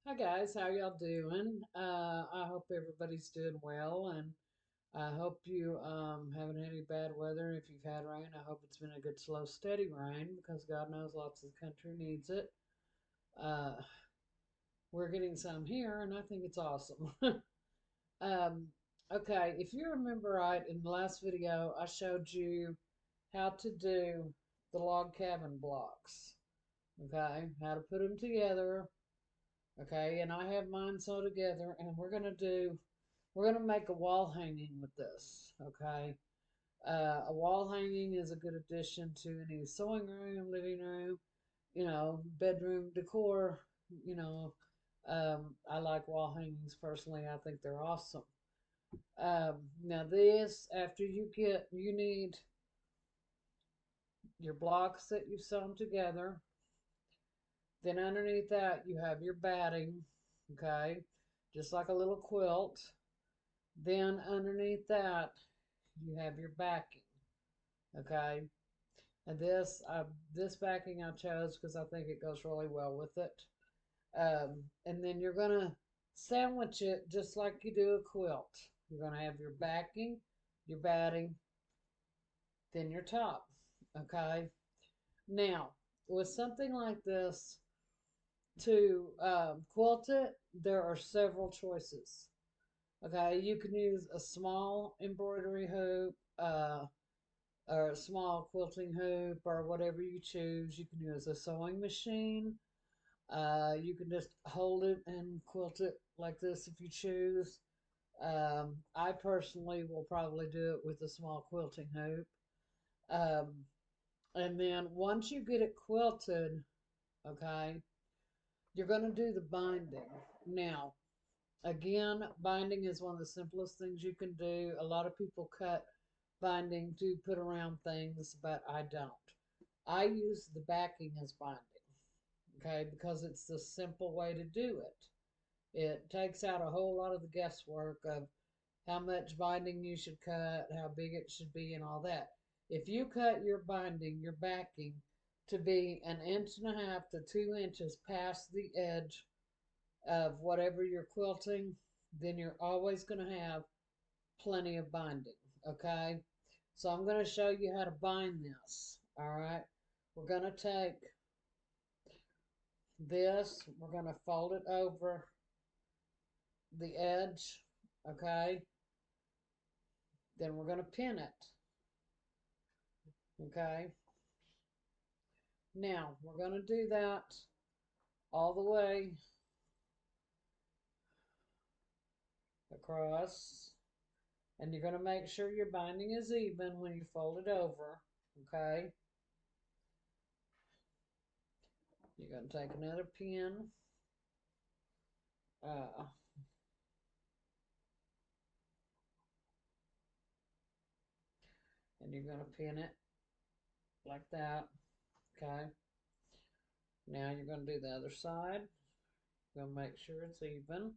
Hi guys, how y'all doing? I hope everybody's doing well, and I hope you haven't had any bad weather. If you've had rain, I hope it's been a good, slow, steady rain because God knows lots of the country needs it. Uh, we're getting some here, and I think it's awesome. um, okay, if you remember right, in the last video, I showed you how to do the log cabin blocks. Okay, how to put them together. Okay, and I have mine sewn together, and we're gonna make a wall hanging with this. Okay, a wall hanging is a good addition to any sewing room, living room, bedroom decor. You know, I like wall hangings personally. I think they're awesome. Now this, after you need your blocks that you've sewn together. Then underneath that you have your batting. Okay, just like a little quilt. Then underneath that, you have your backing. Okay, and this backing I chose because I think it goes really well with it. And then you're gonna sandwich it just like you do a quilt. You're gonna have your backing, your batting, then your top. Okay. Now, with something like this, to quilt it, there are several choices. Okay, you can use a small embroidery hoop, or a small quilting hoop, or whatever you choose. You can use a sewing machine. You can just hold it and quilt it like this if you choose. I personally will probably do it with a small quilting hoop. Um, and then once you get it quilted, okay, you're going to do the binding. Now, again, binding is one of the simplest things you can do. A lot of people cut binding to put around things, but I don't. I use the backing as binding, okay, because it's the simple way to do it. It takes out a whole lot of the guesswork of how much binding you should cut, how big it should be, and all that. If you cut your binding, your backing, to be an inch and a half to 2 inches past the edge of whatever you're quilting, then you're always going to have plenty of binding. Okay, so I'm going to show you how to bind this. All right, we're going to take this, we're going to fold it over the edge. Okay, then we're going to pin it. Okay, now we're going to do that all the way across, and you're going to make sure your binding is even when you fold it over. Okay, you're going to take another pin, uh, and you're going to pin it like that. Okay, now you're going to do the other side. You're going to make sure it's even.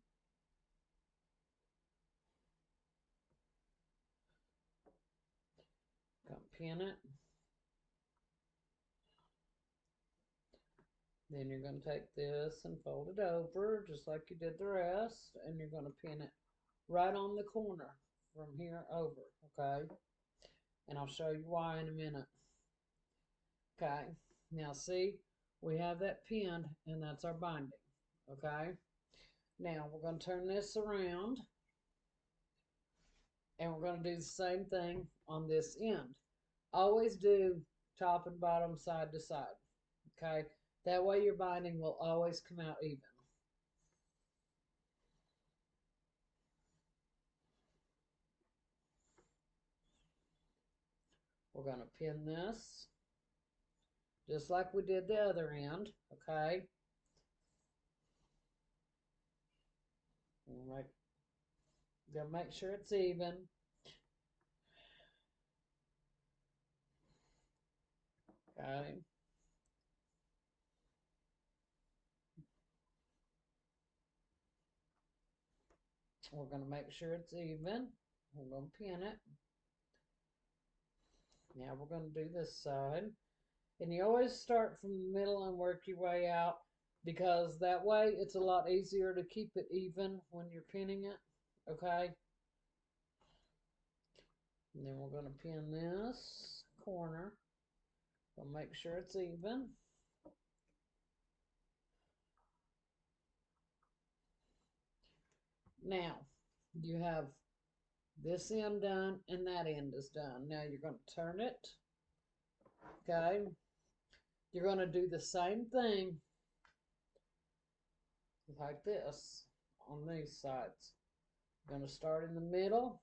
Going to pin it. Then you're going to take this and fold it over just like you did the rest, and you're going to pin it right on the corner from here over. Okay, and I'll show you why in a minute. Okay, now see, we have that pinned, and that's our binding. Okay, now we're going to turn this around, and we're going to do the same thing on this end. Always do top and bottom, side to side. Okay, that way your binding will always come out even. We're going to pin this just like we did the other end. Okay, right. Gonna make sure it's even. Okay, we're gonna make sure it's even. We're gonna pin it. Now we're gonna do this side. And you always start from the middle and work your way out. because that way it's a lot easier to keep it even when you're pinning it. Okay. And then we're going to pin this corner. We'll make sure it's even. Now, you have this end done and that end is done. Now you're going to turn it. Okay. You're going to do the same thing like this on these sides. You're going to start in the middle.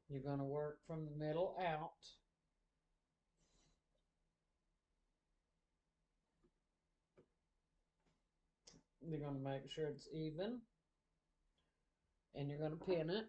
You're going to work from the middle out. You're going to make sure it's even. And you're going to pin it.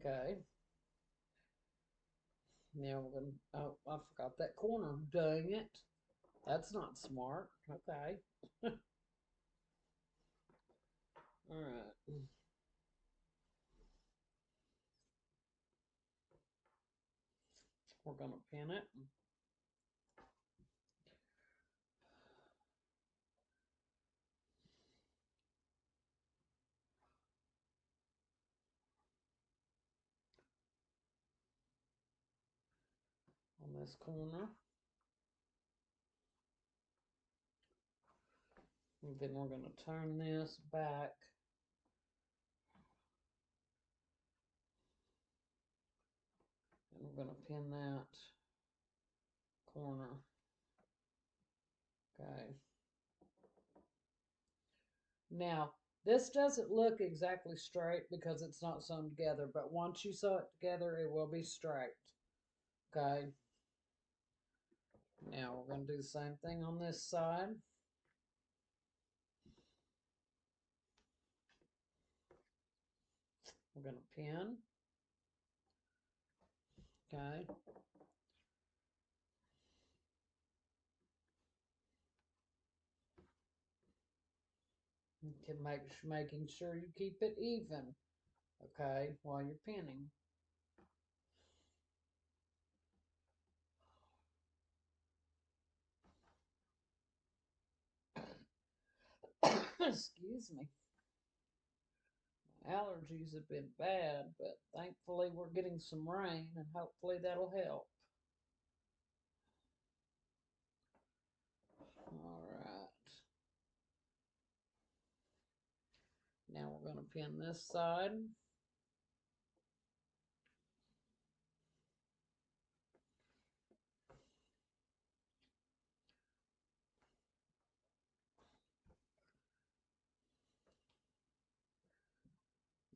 Okay. Now we're going to, oh, I forgot that corner. Dang it. That's not smart. Okay. All right. We're going to pin it. On this corner. And then we're going to turn this back. And we're going to pin that corner. Okay. Now, this doesn't look exactly straight because it's not sewn together, but once you sew it together, it will be straight. Okay. Now we're going to do the same thing on this side. We're going to pin. Okay. You can making sure you keep it even. Okay, while you're pinning. Excuse me. My allergies have been bad, but thankfully we're getting some rain and hopefully that'll help. All right. Now we're going to pin this side.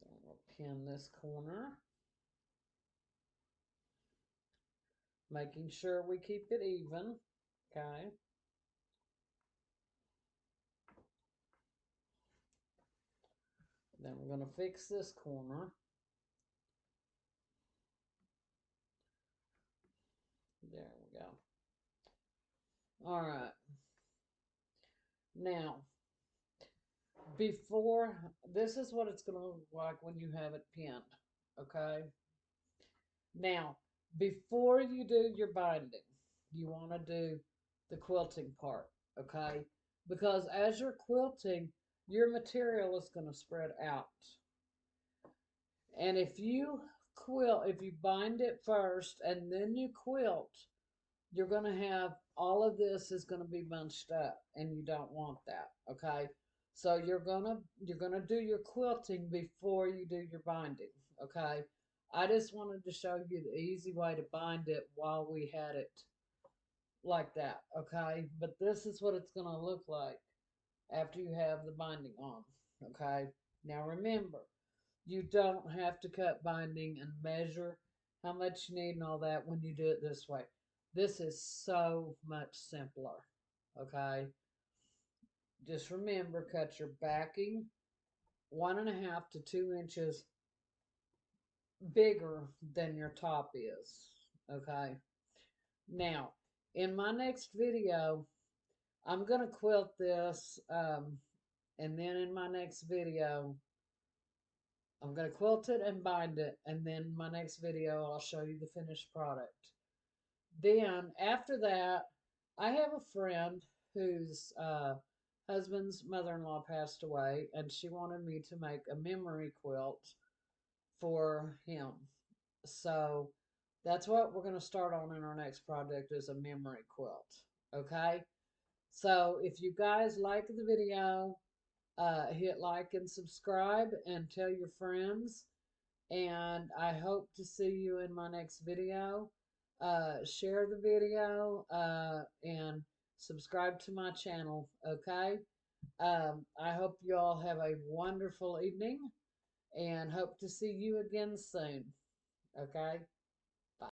Then we'll pin this corner. Making sure we keep it even. Okay. Then we're going to fix this corner. There we go. All right. Now, before, this is what it's going to look like when you have it pinned. Okay. Now, before you do your binding, you want to do the quilting part. Okay. Because as you're quilting, your material is going to spread out. And if you if you bind it first and then you quilt, you're going to have all of this is going to be bunched up and you don't want that. Okay. So you're going to do your quilting before you do your binding. Okay. I just wanted to show you the easy way to bind it while we had it like that. Okay. But this is what it's going to look like after you have the binding on. Okay. Now remember, you don't have to cut binding and measure how much you need and all that when you do it this way. This is so much simpler. Okay. Just remember, cut your backing 1.5 to 2 inches bigger than your top is. Okay. Now, in my next video, I'm going to quilt this, and then in my next video, I'm going to quilt it and bind it, and then my next video, I'll show you the finished product. Then, after that, I have a friend whose husband's mother-in-law passed away, and she wanted me to make a memory quilt for him. So that's what we're going to start on in our next project is a memory quilt. Okay? So if you guys like the video, hit like and subscribe and tell your friends. And I hope to see you in my next video. Share the video and subscribe to my channel. Okay? I hope you all have a wonderful evening and hope to see you again soon. Okay?